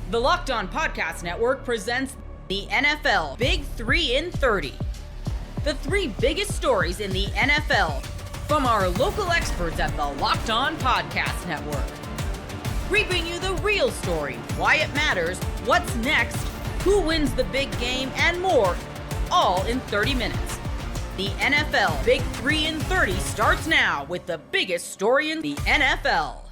The Locked On Podcast Network presents the NFL Big 3 in 30. The 3 biggest stories in the NFL from our local experts at the Locked On Podcast Network. We bring you the real story, why it matters, what's next, who wins the big game, and more, all in 30 minutes. The NFL Big 3 in 30 starts now with the biggest story in the NFL.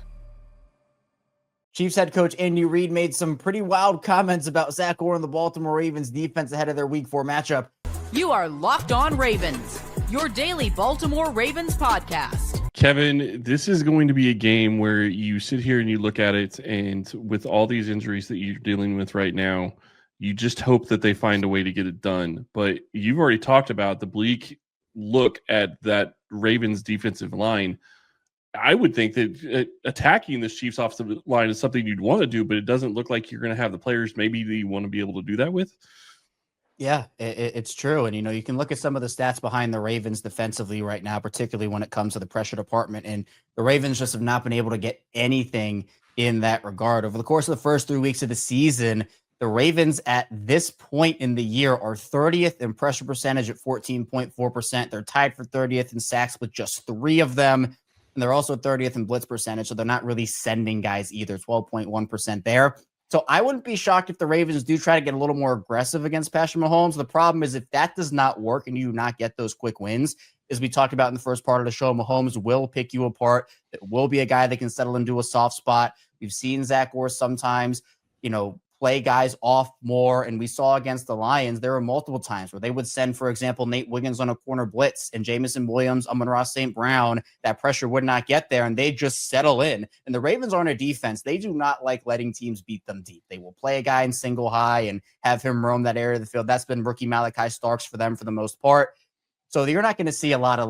Chiefs head coach Andy Reid made some pretty wild comments about Zach Orr and the Baltimore Ravens defense ahead of their Week 4 matchup. You are Locked On Ravens, your daily Baltimore Ravens podcast. Kevin, this is going to be a game where you sit here and you look at it, and with all these injuries that you're dealing with right now, you just hope that they find a way to get it done. But you've already talked about the bleak look at that Ravens defensive line. I would think that attacking this Chiefs offensive line is something you'd want to do, but it doesn't look like you're going to have the players maybe that you want to be able to do that with. Yeah, it's true. And, you can look at some of the stats behind the Ravens defensively right now, particularly when it comes to the pressure department. And the Ravens just have not been able to get anything in that regard. Over the course of the first 3 weeks of the season, the Ravens at this point in the year are 30th in pressure percentage at 14.4%. They're tied for 30th in sacks with just 3 of them. And they're also 30th in blitz percentage, so they're not really sending guys either, 12.1% there. So I wouldn't be shocked if the Ravens do try to get a little more aggressive against Patrick Mahomes. The problem is if that does not work and you do not get those quick wins, as we talked about in the first part of the show, Mahomes will pick you apart. It will be a guy that can settle into a soft spot. We've seen Zach Orr sometimes, play guys off more. And we saw against the Lions, there were multiple times where they would send, for example, Nate Wiggins on a corner blitz and Jamison Williams, Amon-Ra St. Brown. That pressure would not get there, and they just settle in. And the Ravens aren't a defense. They do not like letting teams beat them deep. They will play a guy in single high and have him roam that area of the field. That's been rookie Malachi Starks for them for the most part. So you're not going to see a lot of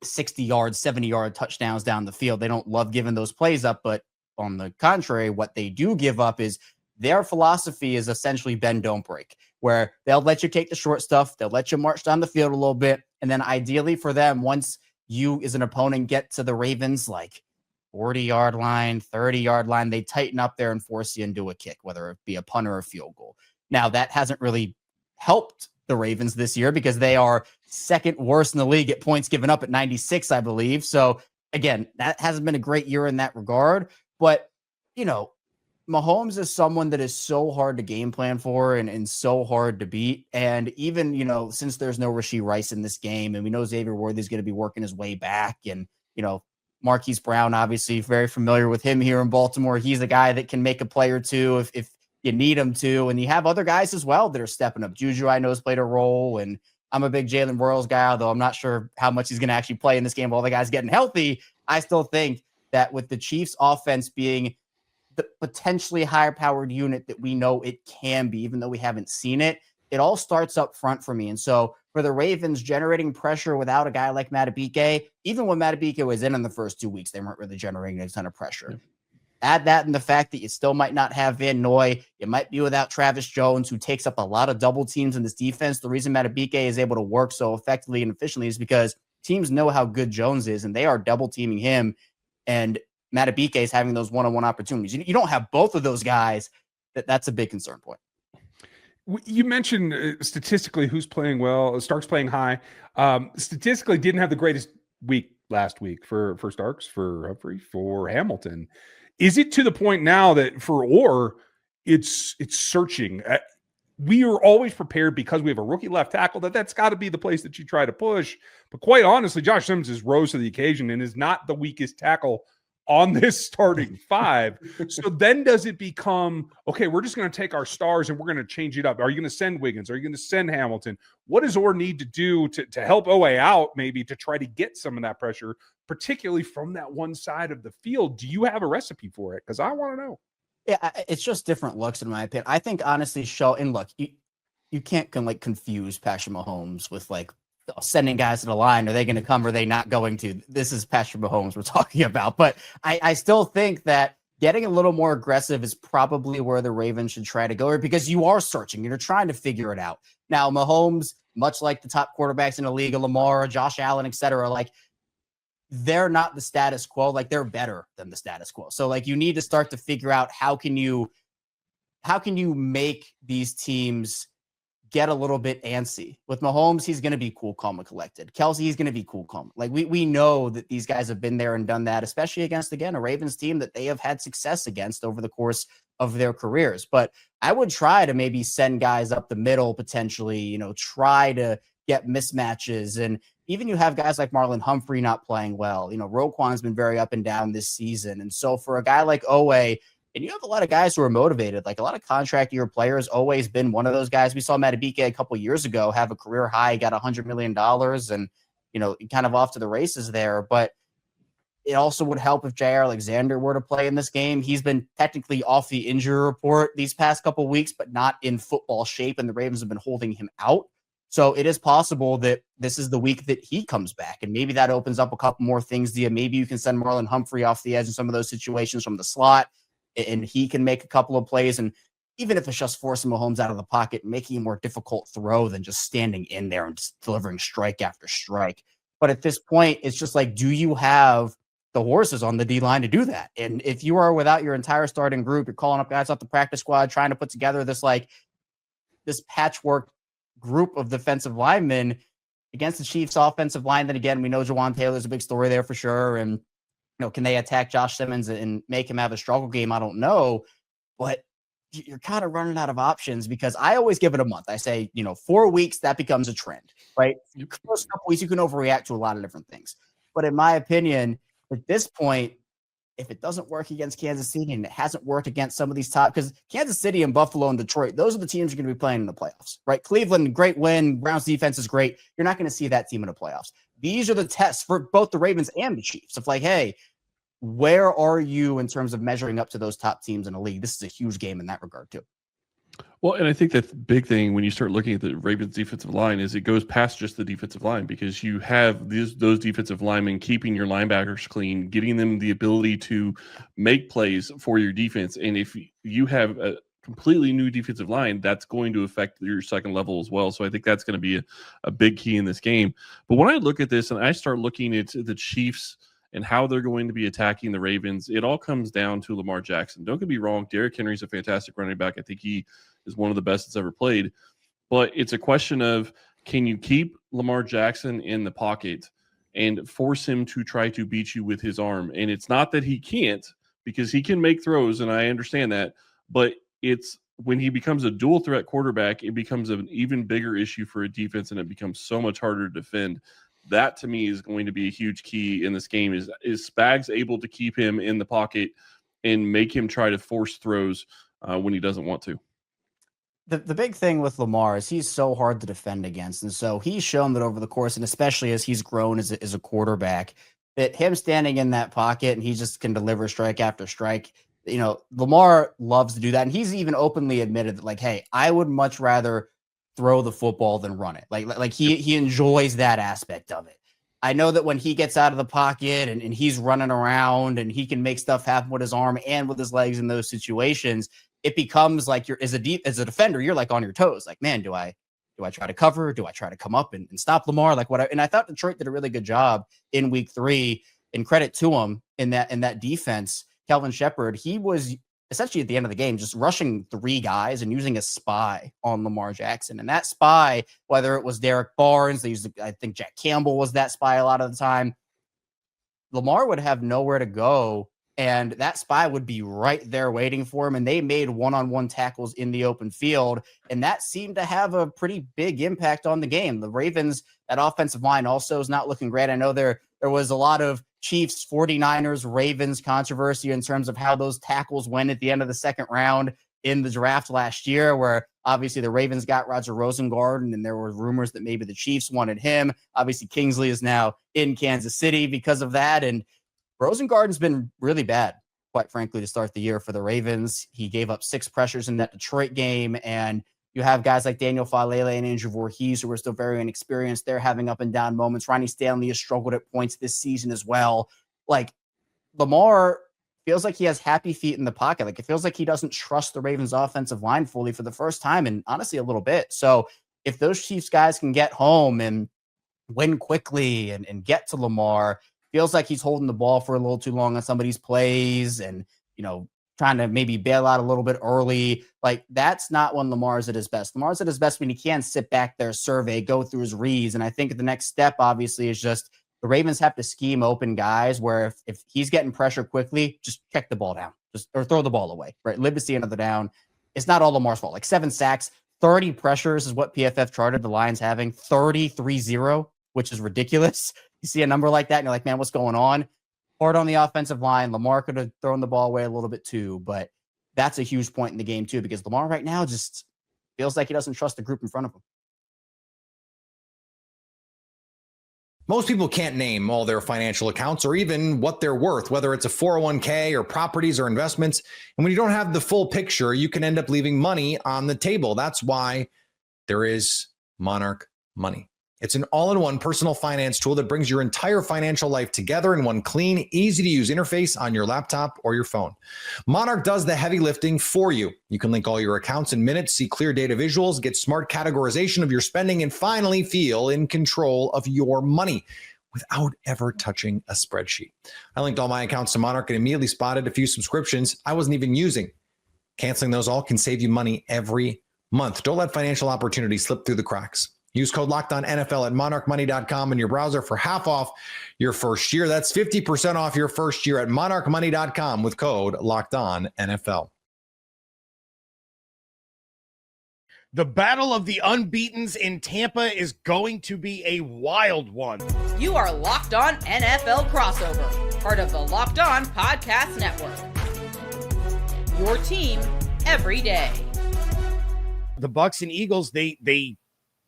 60-yard, 70-yard touchdowns down the field. They don't love giving those plays up, but on the contrary, what they do give up is their philosophy is essentially bend, don't break, where they'll let you take the short stuff. They'll let you march down the field a little bit. And then ideally for them, once you as an opponent get to the Ravens, 40-yard line, 30-yard line, they tighten up there and force you into a kick, whether it be a punt or a field goal. Now, that hasn't really helped the Ravens this year because they are second worst in the league at points given up at 96, I believe. So again, that hasn't been a great year in that regard. But, Mahomes is someone that is so hard to game plan for and so hard to beat. And even, since there's no Rashee Rice in this game and we know Xavier Worthy's going to be working his way back and, Marquise Brown, obviously very familiar with him here in Baltimore. He's a guy that can make a play or two if you need him to. And you have other guys as well that are stepping up. Juju, I know, has played a role. And I'm a big Jalen Royals guy, although I'm not sure how much he's going to actually play in this game. All the guys getting healthy. I still think that with the Chiefs offense being the potentially higher powered unit that we know it can be, even though we haven't seen it, it all starts up front for me. And so for the Ravens generating pressure without a guy like Madubuike, even when Madubuike was in the first 2 weeks, they weren't really generating a ton of pressure. Yeah. Add that in the fact that you still might not have Van Noy. You might be without Travis Jones, who takes up a lot of double teams in this defense. The reason Madubuike is able to work so effectively and efficiently is because teams know how good Jones is, and they are double teaming him. And Madubuike is having those one-on-one opportunities. You don't have both of those guys. That's a big concern point. You mentioned statistically who's playing well. Starks playing high. Statistically didn't have the greatest week last week for Starks, for Humphrey, for Hamilton. Is it to the point now that for Orr, it's searching? We are always prepared because we have a rookie left tackle that's got to be the place that you try to push. But quite honestly, Josh Simmons has rose to the occasion and is not the weakest tackle on this starting 5. So then does it become, okay, we're just going to take our stars and we're going to change it up. Are you going to send Wiggins? Are you going to send Hamilton? What does Orr need to do to help OA out, maybe to try to get some of that pressure, particularly from that one side of the field? Do you have a recipe for it? Because I want to know. Yeah, it's just different looks in my opinion. I think honestly, you can't confuse Patrick Mahomes with sending guys to the line. Are they going to come? Or are they not going to? This is Patrick Mahomes we're talking about. But I still think that getting a little more aggressive is probably where the Ravens should try to go, because you are searching. You're trying to figure it out. Now, Mahomes, much like the top quarterbacks in the league, Lamar, Josh Allen, et cetera, they're not the status quo. They're better than the status quo. So you need to start to figure out how can you how can you make these teams get a little bit antsy? With Mahomes, he's going to be cool, calm, and collected. Kelsey, he's going to be cool, calm. Like we know that these guys have been there and done that, especially against, again, a Ravens team that they have had success against over the course of their careers. But I would try to maybe send guys up the middle, potentially, try to get mismatches. And even you have guys like Marlon Humphrey not playing well. Roquan's been very up and down this season. And so for a guy like Owe, and you have a lot of guys who are motivated, like a lot of contract year players, always been one of those guys. We saw Matabike a couple of years ago have a career high, got $100 million and, kind of off to the races there. But it also would help if Jair Alexander were to play in this game. He's been technically off the injury report these past couple of weeks, but not in football shape, and the Ravens have been holding him out. So it is possible that this is the week that he comes back, and maybe that opens up a couple more things to you. Maybe you can send Marlon Humphrey off the edge in some of those situations from the slot, and he can make a couple of plays. And even if it's just forcing Mahomes out of the pocket, making a more difficult throw than just standing in there and just delivering strike after strike. But at this point, it's just like, do you have the horses on the D-line to do that? And if you are without your entire starting group, you're calling up guys off the practice squad, trying to put together this patchwork group of defensive linemen against the Chiefs offensive line. Then again, we know Jawan Taylor's a big story there for sure. And can they attack Josh Simmons and make him have a struggle game? I don't know, but you're kind of running out of options, because I always give it a month. I say, 4 weeks, that becomes a trend, right? First couple weeks, you can overreact to a lot of different things. But in my opinion, at this point, if it doesn't work against Kansas City and it hasn't worked against some of these top, because Kansas City and Buffalo and Detroit, those are the teams you're going to be playing in the playoffs, right? Cleveland, great win. Browns defense is great. You're not going to see that team in the playoffs. These are the tests for both the Ravens and the Chiefs of hey, where are you in terms of measuring up to those top teams in the league? This is a huge game in that regard too. Well, and I think that the big thing when you start looking at the Ravens defensive line is it goes past just the defensive line, because you have those defensive linemen keeping your linebackers clean, getting them the ability to make plays for your defense. And if you have a completely new defensive line, that's going to affect your second level as well. So I think that's going to be a big key in this game. But when I look at this and I start looking at the Chiefs and how they're going to be attacking the Ravens, it all comes down to Lamar Jackson. Don't get me wrong, Derrick Henry's a fantastic running back. I think he is one of the best that's ever played. But it's a question of, can you keep Lamar Jackson in the pocket and force him to try to beat you with his arm? And it's not that he can't, because he can make throws, and I understand that. But it's when he becomes a dual threat quarterback, it becomes an even bigger issue for a defense, and it becomes so much harder to defend. That to me is going to be a huge key in this game. Is Spags able to keep him in the pocket and make him try to force throws when he doesn't want to? The big thing with Lamar is he's so hard to defend against. And so he's shown that over the course, and especially as he's grown as a quarterback, that him standing in that pocket and he just can deliver strike after strike. Lamar loves to do that. And he's even openly admitted that, hey, I would much rather throw the football than run it. Like he enjoys that aspect of it. I know that when he gets out of the pocket and he's running around and he can make stuff happen with his arm and with his legs in those situations, it becomes like as a defender, you're on your toes. Man, do I try to cover? Do I try to come up and stop Lamar? And I thought Detroit did a really good job in week 3, and credit to him in that defense. Kelvin Shepard, he was essentially at the end of the game just rushing 3 guys and using a spy on Lamar Jackson. And that spy, whether it was Derek Barnes, I think Jack Campbell was that spy a lot of the time, Lamar would have nowhere to go, and that spy would be right there waiting for him. And they made one-on-one tackles in the open field, and that seemed to have a pretty big impact on the game. The Ravens, that offensive line also is not looking great. I know there was a lot of Chiefs, 49ers, Ravens controversy in terms of how those tackles went at the end of the second round in the draft last year, where obviously the Ravens got Roger Rosengarten, and there were rumors that maybe the Chiefs wanted him. Obviously, Kingsley is now in Kansas City because of that. And Rosengarten's been really bad, quite frankly, to start the year for the Ravens. He gave up 6 pressures in that Detroit game, and you have guys like Daniel Falele and Andrew Voorhees, who are still very inexperienced. They're having up and down moments. Ronnie Stanley has struggled at points this season as well. Lamar feels like he has happy feet in the pocket. It feels like he doesn't trust the Ravens offensive line fully for the first time in honestly a little bit. So if those Chiefs guys can get home and win quickly and get to Lamar, feels like he's holding the ball for a little too long on some of these plays and, trying to maybe bail out a little bit early. Like, that's not when Lamar's at his best. Lamar's at his best when he can sit back there, survey, go through his reads. And I think the next step, obviously, is just the Ravens have to scheme open guys where if he's getting pressure quickly, just check the ball down, or throw the ball away, right? Live to see another down. It's not all Lamar's fault. Like 7 sacks, 30 pressures is what PFF charted the Lions having, 30-3-0, which is ridiculous. You see a number like that and you're like, man, what's going on? Hard on the offensive line. Lamar could have thrown the ball away a little bit too, but that's a huge point in the game too, because Lamar right now just feels like he doesn't trust the group in front of him. Most people can't name all their financial accounts or even what they're worth, whether it's a 401k or properties or investments. And when you don't have the full picture, you can end up leaving money on the table. That's why there is Monarch Money. It's an all-in-one personal finance tool that brings your entire financial life together in one clean, easy-to-use interface on your laptop or your phone. Monarch does the heavy lifting for you. You can link all your accounts in minutes, see clear data visuals, get smart categorization of your spending, and finally feel in control of your money without ever touching a spreadsheet. I linked all my accounts to Monarch and immediately spotted a few subscriptions I wasn't even using. Canceling those all can save you money every month. Don't let financial opportunities slip through the cracks. Use code LOCKEDONNFL at monarchmoney.com in your browser for half off your first year. That's 50% off your first year at monarchmoney.com with code LOCKEDONNFL. The battle of the unbeatens in Tampa is going to be a wild one. You are Locked On NFL Crossover, part of the Locked On Podcast Network. Your team every day. The Bucs and Eagles, they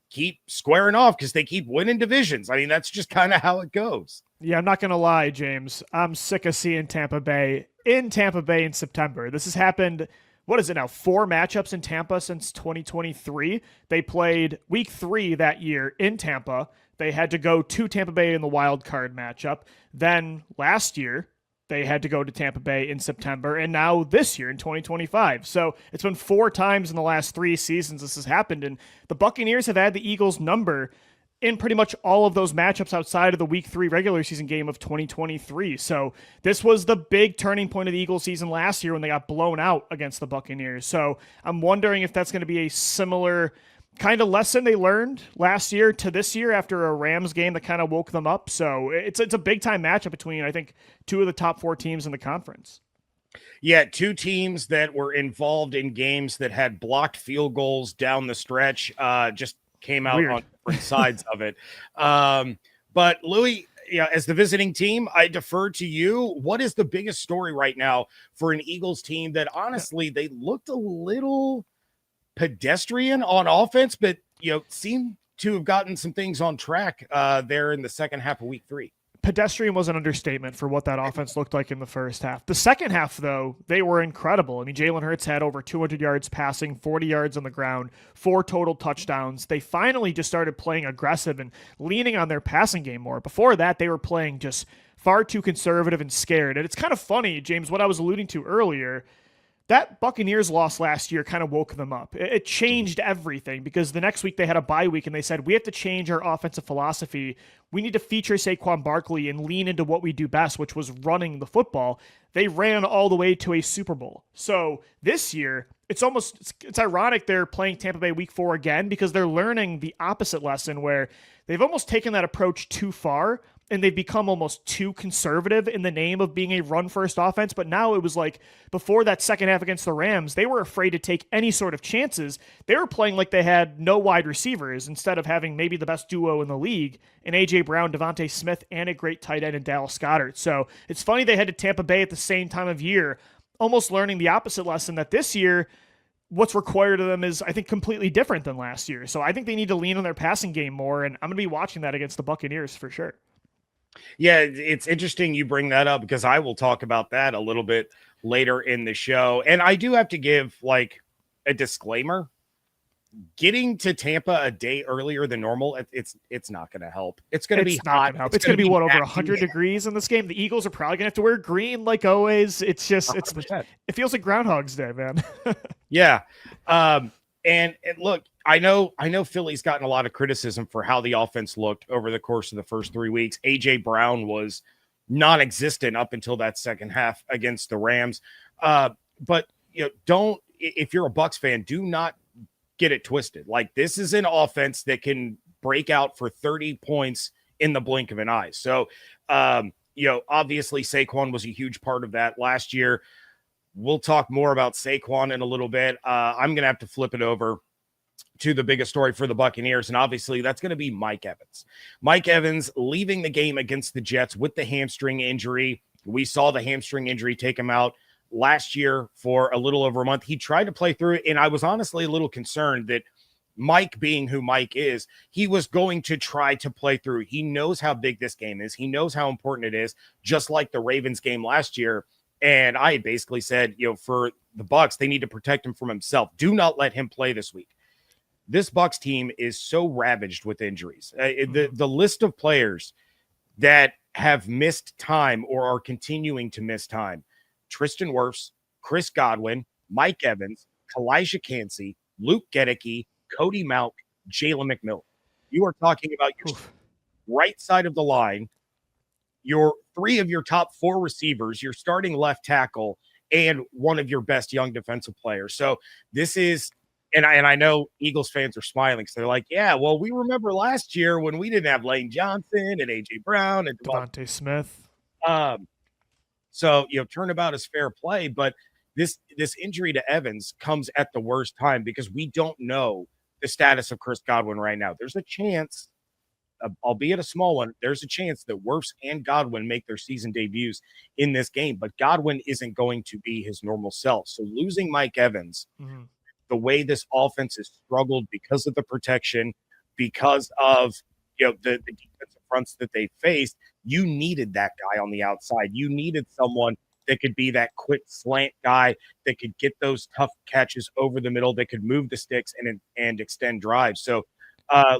keep squaring off because they keep winning divisions. I mean, that's just kind of how it goes. Yeah, I'm not going to lie, James. I'm sick of seeing Tampa Bay in September. This has happened, what is it now, 4 matchups in Tampa since 2023. They played week 3 that year in Tampa. They had to go to Tampa Bay in the wild card matchup. Then last year, they had to go to Tampa Bay in September, and now this year in 2025. So it's been 4 times in the last 3 seasons this has happened, and the Buccaneers have had the Eagles number in pretty much all of those matchups outside of the week 3 regular season game of 2023. So this was the big turning point of the Eagles season last year when they got blown out against the Buccaneers. So I'm wondering if that's going to be a similar kind of lesson they learned last year to this year after a Rams game that kind of woke them up. So it's a big time matchup between, I think, 2 of the top 4 teams in the conference. Yeah, 2 teams that were involved in games that had blocked field goals down the stretch, just came out on different sides of it. But Louis, yeah, as the visiting team, I defer to you. What is the biggest story right now for an Eagles team that honestly, they looked a little pedestrian on offense, but seem to have gotten some things on track there in the second half of week 3. Pedestrian was an understatement for what that offense looked like in the first half. The second half, though, they were incredible. I mean, Jalen Hurts had over 200 yards passing, 40 yards on the ground, 4 total touchdowns. They finally just started playing aggressive and leaning on their passing game more. Before that, they were playing just far too conservative and scared. And it's kind of funny, James, what I was alluding to earlier. That Buccaneers loss last year kind of woke them up. It changed everything because the next week they had a bye week and they said, we have to change our offensive philosophy. We need to feature Saquon Barkley and lean into what we do best, which was running the football. They ran all the way to a Super Bowl. So this year, it's ironic they're playing Tampa Bay week 4 again because they're learning the opposite lesson where they've almost taken that approach too far. And they've become almost too conservative in the name of being a run-first offense. But now it was like before that second half against the Rams, they were afraid to take any sort of chances. They were playing like they had no wide receivers instead of having maybe the best duo in the league in A.J. Brown, Devontae Smith, and a great tight end in Dallas Goedert. So it's funny they head to Tampa Bay at the same time of year, almost learning the opposite lesson that this year what's required of them is, I think, completely different than last year. So I think they need to lean on their passing game more, and I'm going to be watching that against the Buccaneers for sure. Yeah, it's interesting you bring that up because I will talk about that a little bit later in the show. And I do have to give like a disclaimer. Getting to Tampa a day earlier than normal, it's not going to help. It's going to be hot. It's going to be what, over 100 degrees in this game? The Eagles are probably going to have to wear green like always. It's just, 100%. It feels like Groundhog's Day, man. Yeah. And look, I know Philly's gotten a lot of criticism for how the offense looked over the course of the first 3 weeks. A.J. Brown was non-existent up until that second half against the Rams. but don't, if you're a Bucs fan, do not get it twisted. Like, this is an offense that can break out for 30 points in the blink of an eye. So, obviously Saquon was a huge part of that last year. We'll talk more about Saquon in a little bit. I'm going to have to flip it over to the biggest story for the Buccaneers, and obviously that's going to be Mike Evans. Mike Evans leaving the game against the Jets with the hamstring injury. We saw the hamstring injury take him out last year for a little over a month. He tried to play through it, and I was honestly a little concerned that Mike, being who Mike is, he was going to try to play through. He knows how big this game is. He knows how important it is, just like the Ravens game last year. And I had basically said, for the Bucs, they need to protect him from himself. Do not let him play this week. This Bucs team is so ravaged with injuries. The list of players that have missed time or are continuing to miss time: Tristan Wirfs, Chris Godwin, Mike Evans, Kalijah Cansey, Luke Gedeke, Cody Mauch, Jalen McMillan. You are talking about your right side of the line, your 3 of your top 4 receivers, your starting left tackle, and one of your best young defensive players. So this is, and I know Eagles fans are smiling because they're like, yeah, well, we remember last year when we didn't have Lane Johnson and A.J. Brown and Devontae Smith. So, turnabout is fair play, but this injury to Evans comes at the worst time because we don't know the status of Chris Godwin right now. There's a chance, albeit a small one, there's a chance that Wirfs and Godwin make their season debuts in this game, but Godwin isn't going to be his normal self. So losing Mike Evans, the way this offense has struggled because of the protection, because of the defensive fronts that they faced, you needed that guy on the outside. You needed someone that could be that quick slant guy that could get those tough catches over the middle, that could move the sticks and extend drives. So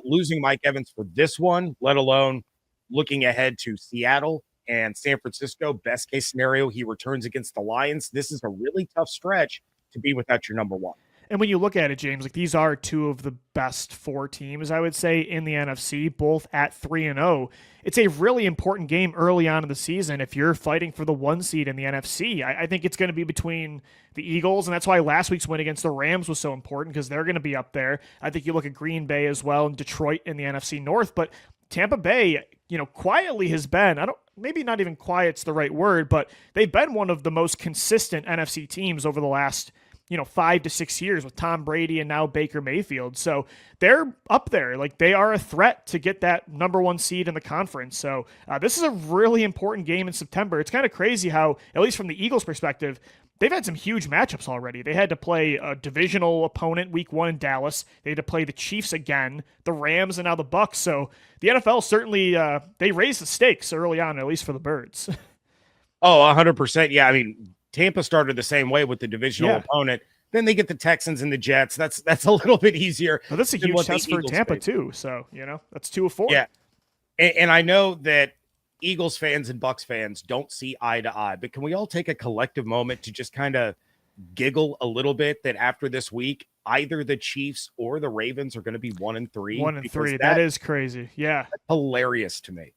losing Mike Evans for this one, let alone looking ahead to Seattle and San Francisco, best case scenario, he returns against the Lions. This is a really tough stretch to be without your number one. And when you look at it, James, like, these are 2 of the best 4 teams, I would say, in the NFC, both at 3-0. It's a really important game early on in the season if you're fighting for the 1 seed in the NFC. I think it's going to be between the Eagles, and that's why last week's win against the Rams was so important, because they're going to be up there. I think you look at Green Bay as well, and Detroit in the NFC North, but Tampa Bay, quietly has been, maybe not even quiet's the right word, but they've been one of the most consistent NFC teams over the last 5 to 6 years with Tom Brady and now Baker Mayfield. So they're up there. Like, they are a threat to get that number 1 seed in the conference. So this is a really important game in September. It's kind of crazy how, at least from the Eagles' perspective, they've had some huge matchups already. They had to play a divisional opponent week 1 in Dallas. They had to play the Chiefs again, the Rams, and now the Bucs. So the NFL certainly, they raised the stakes early on, at least for the Birds. Oh, 100%. Yeah, I mean, Tampa started the same way with the divisional opponent. Then they get the Texans and the Jets. That's a little bit easier. Well, that's a huge test for Tampa too. So, that's 2 of 4. Yeah. And I know that Eagles fans and Bucs fans don't see eye to eye, but can we all take a collective moment to just kind of giggle a little bit that after this week, either the Chiefs or the Ravens are going to be 1-3? 1-3. That is crazy. Yeah. That's hilarious to me.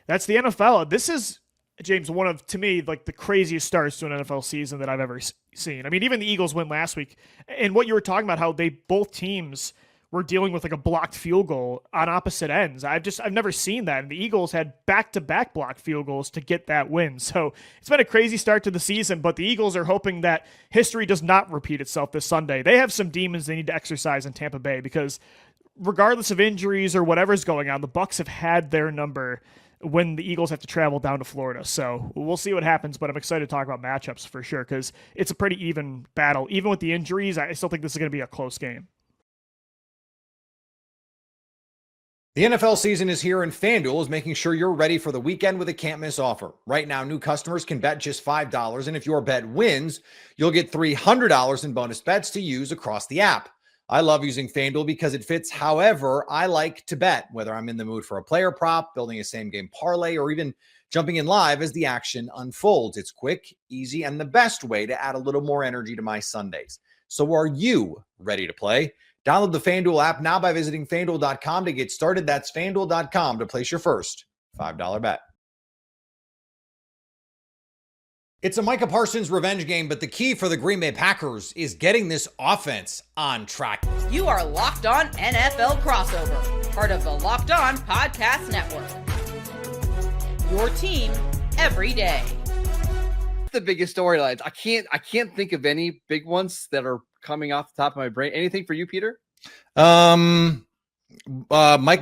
That's the NFL. This is, James, one of, to me, like, the craziest starts to an NFL season that I've ever seen. I mean, even the Eagles win last week. And what you were talking about, how both teams were dealing with like a blocked field goal on opposite ends. I've never seen that. And the Eagles had back-to-back blocked field goals to get that win. So it's been a crazy start to the season, but the Eagles are hoping that history does not repeat itself this Sunday. They have some demons they need to exercise in Tampa Bay, because regardless of injuries or whatever's going on, the Bucs have had their number when the Eagles have to travel down to Florida. So we'll see what happens, but I'm excited to talk about matchups for sure, because it's a pretty even battle. Even with the injuries, I still think this is going to be a close game. The NFL season is here, and FanDuel is making sure you're ready for the weekend with a can't-miss offer. Right now, new customers can bet just $5, and if your bet wins, you'll get $300 in bonus bets to use across the app. I love using FanDuel because it fits however I like to bet, whether I'm in the mood for a player prop, building a same-game parlay, or even jumping in live as the action unfolds. It's quick, easy, and the best way to add a little more energy to my Sundays. So are you ready to play? Download the FanDuel app now by visiting FanDuel.com to get started. That's FanDuel.com to place your first $5 bet. It's a Micah Parsons revenge game, but the key for the Green Bay Packers is getting this offense on track. You are Locked On NFL Crossover, part of the Locked On Podcast Network. Your team every day. The biggest storylines. I can't think of any big ones that are coming off the top of my brain. Anything for you, Peter? Mike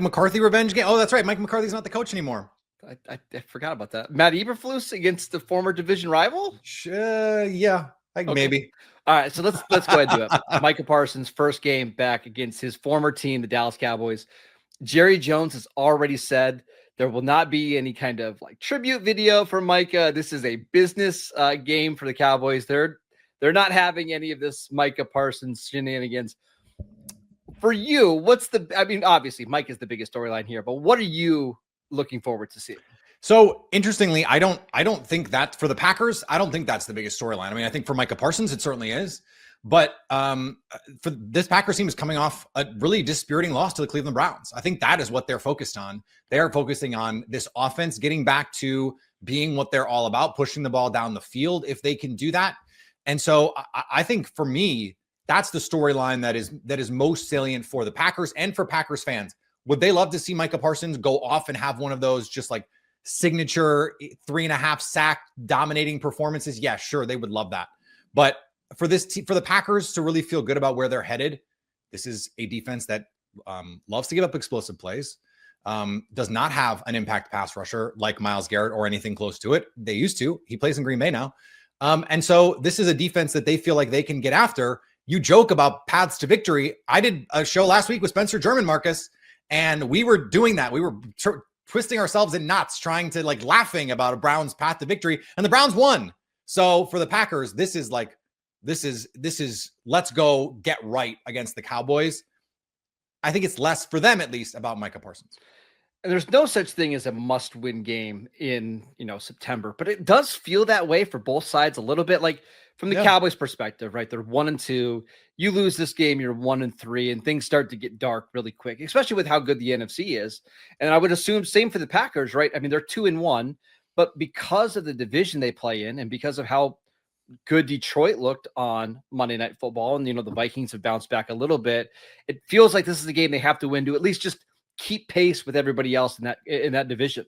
McCarthy revenge game. Oh, that's right. Mike McCarthy's not the coach anymore. I forgot about that. Matt Eberflus against the former division rival? Yeah, maybe. All right, so let's go ahead and do it. Micah Parsons' first game back against his former team, the Dallas Cowboys. Jerry Jones has already said there will not be any kind of like tribute video for Micah. This is a business game for the Cowboys. They're not having any of this Micah Parsons shenanigans. For you, obviously Mike is the biggest storyline here, but what are you looking forward to see? So interestingly, I don't think that for the Packers, I don't think that's the biggest storyline. I mean, I think for Micah Parsons, it certainly is. But for this Packers team is coming off a really dispiriting loss to the Cleveland Browns. I think that is what they're focused on. They are focusing on this offense getting back to being what they're all about, pushing the ball down the field if they can do that. And so I think for me, that's the storyline that is most salient for the Packers and for Packers fans. Would they love to see Micah Parsons go off and have one of those just like signature 3.5 sack dominating performances? Yeah, sure. They would love that. But for the Packers to really feel good about where they're headed, this is a defense that loves to give up explosive plays, does not have an impact pass rusher like Myles Garrett or anything close to it. They used to. He plays in Green Bay now. And so this is a defense that they feel like they can get after. You joke about paths to victory. I did a show last week with Spencer German, Marcus, and we were doing that. We were twisting ourselves in knots, trying to like laughing about a Browns path to victory, and the Browns won. So for the Packers, this is let's go get right against the Cowboys. I think it's less for them, at least, about Micah Parsons. And there's no such thing as a must-win game in September, but it does feel that way for both sides a little bit. Like from the Cowboys' perspective, right? They're 1-2. You lose this game, you're 1-3, and things start to get dark really quick, especially with how good the NFC is. And I would assume same for the Packers, right? I mean, they're 2-1, but because of the division they play in, and because of how good Detroit looked on Monday Night Football, and the Vikings have bounced back a little bit, it feels like this is a game they have to win to at least just keep pace with everybody else in that division.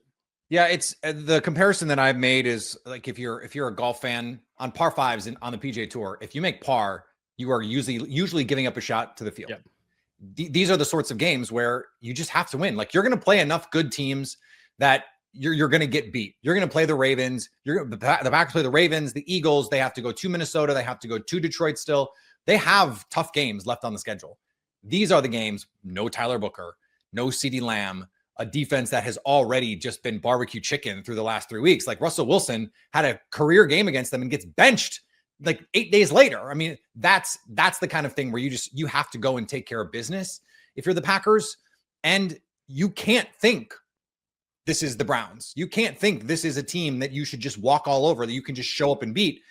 Yeah, it's the comparison that I've made is like if you're a golf fan on par fives on the PGA Tour, if you make par, you are usually giving up a shot to the field. Yep. These are the sorts of games where you just have to win. Like you're going to play enough good teams that you're going to get beat. You're going to play the Ravens. The Packers play the Ravens, the Eagles. They have to go to Minnesota. They have to go to Detroit still. They have tough games left on the schedule. These are the games. No Tyler Booker, no CeeDee Lamb, a defense that has already just been barbecue chicken through the last 3 weeks. Like Russell Wilson had a career game against them and gets benched like 8 days later. I mean, that's the kind of thing where you have to go and take care of business if you're the Packers, and you can't think this is the Browns. You can't think this is a team that you should just walk all over, that you can just show up and beat.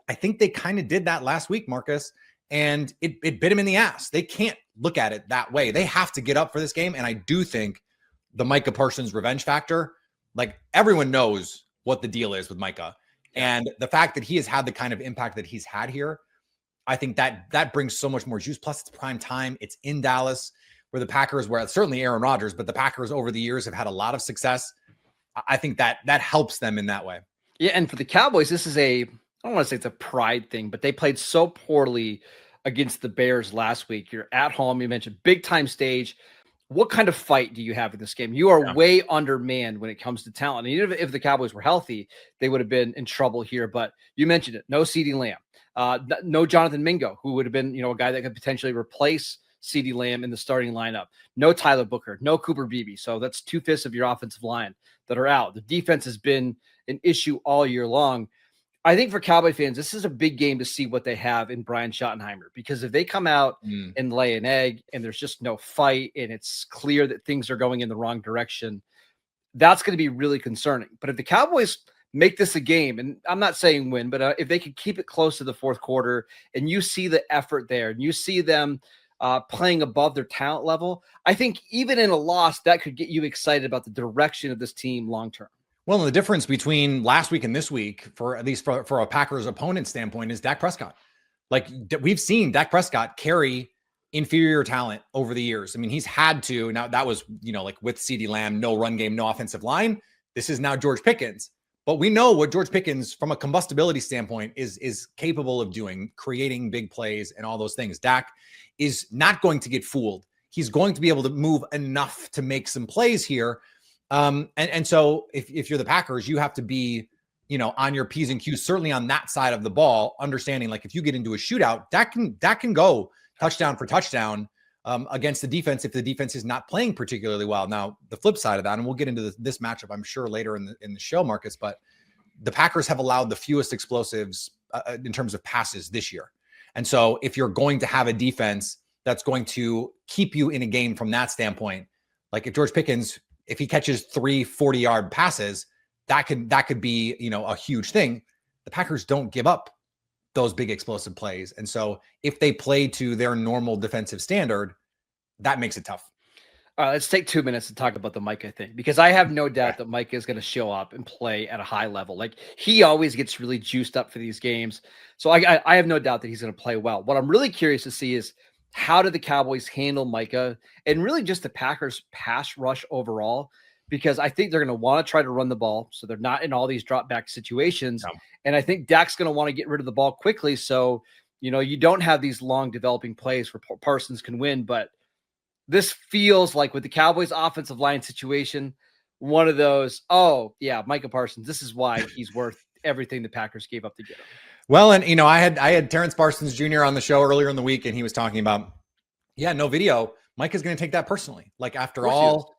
I think they kind of did that last week, Marcus, and it bit them in the ass. They can't look at it that way. They have to get up for this game, and I do think the Micah Parsons revenge factor, like everyone knows what the deal is with Micah. And the fact that he has had the kind of impact that he's had here, I think that brings so much more juice. Plus it's prime time. It's in Dallas where the Packers, where certainly Aaron Rodgers, but the Packers over the years have had a lot of success. I think that helps them in that way. Yeah. And for the Cowboys, this is I don't want to say it's a pride thing, but they played so poorly against the Bears last week. You're at home. You mentioned big time stage. What kind of fight do you have in this game? You are way undermanned when it comes to talent. And even if the Cowboys were healthy, they would have been in trouble here. But you mentioned it. No CeeDee Lamb. No Jonathan Mingo, who would have been, a guy that could potentially replace CeeDee Lamb in the starting lineup. No Tyler Booker. No Cooper Beebe. So that's 2/5 of your offensive line that are out. The defense has been an issue all year long. I think for Cowboy fans, this is a big game to see what they have in Brian Schottenheimer, because if they come out and lay an egg and there's just no fight and it's clear that things are going in the wrong direction, that's going to be really concerning. But if the Cowboys make this a game, and I'm not saying win, but if they could keep it close to the fourth quarter and you see the effort there and you see them playing above their talent level, I think even in a loss, that could get you excited about the direction of this team long-term. Well, the difference between last week and this week, for at least for a Packers opponent standpoint, is Dak Prescott. Like, we've seen Dak Prescott carry inferior talent over the years. I mean, he's had to. Now, that was, like with CeeDee Lamb, no run game, no offensive line. This is now George Pickens. But we know what George Pickens, from a combustibility standpoint, is capable of doing, creating big plays and all those things. Dak is not going to get fooled. He's going to be able to move enough to make some plays here. And so if you're the Packers, you have to be, on your P's and Q's, certainly on that side of the ball, understanding, like, if you get into a shootout, Dak can go touchdown for touchdown against the defense if the defense is not playing particularly well. Now, the flip side of that, and we'll get into this matchup, I'm sure, later in the show, Marcus, but the Packers have allowed the fewest explosives in terms of passes this year. And so if you're going to have a defense that's going to keep you in a game from that standpoint, like if George Pickens, if he catches 3 40-yard passes, that could be, a huge thing. The Packers don't give up those big explosive plays. And so if they play to their normal defensive standard, that makes it tough. All right, let's take 2 minutes to talk about the Micah thing, because I have no doubt that Micah is going to show up and play at a high level. Like, he always gets really juiced up for these games. So I have no doubt that he's going to play well. What I'm really curious to see is, how do the Cowboys handle Micah and really just the Packers pass rush overall? Because I think they're going to want to try to run the ball, so they're not in all these drop back situations. No. And I think Dak's going to want to get rid of the ball quickly. So, you don't have these long developing plays where Parsons can win. But this feels like, with the Cowboys offensive line situation, one of those, oh yeah, Micah Parsons, this is why he's worth everything the Packers gave up to get him. Well, and I had Terrence Parsons Jr. on the show earlier in the week, and he was talking about, no video. Mike is going to take that personally. Like, after all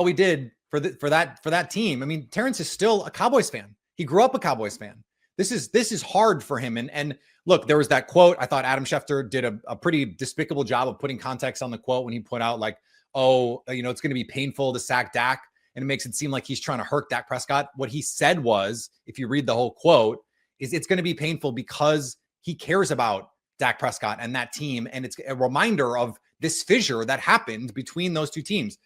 we did for that team. I mean, Terrence is still a Cowboys fan. He grew up a Cowboys fan. This is hard for him. And look, there was that quote. I thought Adam Schefter did a pretty despicable job of putting context on the quote when he put out, like, it's going to be painful to sack Dak, and it makes it seem like he's trying to hurt Dak Prescott. What he said was, if you read the whole quote, is it's going to be painful because he cares about Dak Prescott and that team. And it's a reminder of this fissure that happened between those two teams.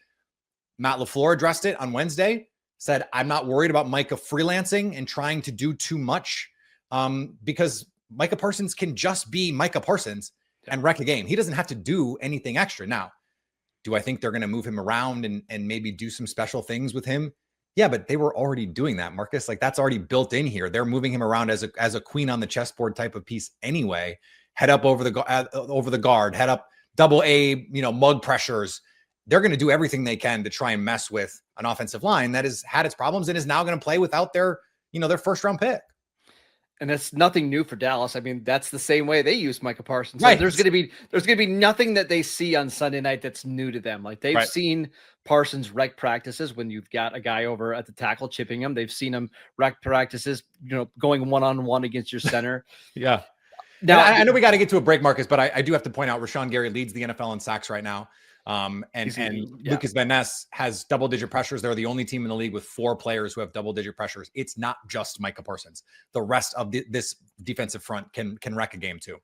Matt LaFleur addressed it on Wednesday, said, I'm not worried about Micah freelancing and trying to do too much because Micah Parsons can just be Micah Parsons and wreck a game. He doesn't have to do anything extra. Now, do I think they're going to move him around and maybe do some special things with him? Yeah, but they were already doing that, Marcus. Like, that's already built in here. They're moving him around as a queen on the chessboard type of piece anyway. Head up over the guard, head up double A, mug pressures. They're going to do everything they can to try and mess with an offensive line that has had its problems and is now going to play without their first round pick. And that's nothing new for Dallas. I mean, that's the same way they use Micah Parsons. Right. So there's going to be nothing that they see on Sunday night that's new to them. Like, they've seen Parsons wreck practices when you've got a guy over at the tackle chipping him. They've seen him wreck practices, going one-on-one against your center. Yeah. Now, I know we got to get to a break, Marcus, but I do have to point out Rashawn Gary leads the NFL in sacks right now. Lucas Van Ness has double-digit pressures. They're the only team in the league with 4 players who have double-digit pressures. It's not just Micah Parsons. The rest of this defensive front can wreck a game too.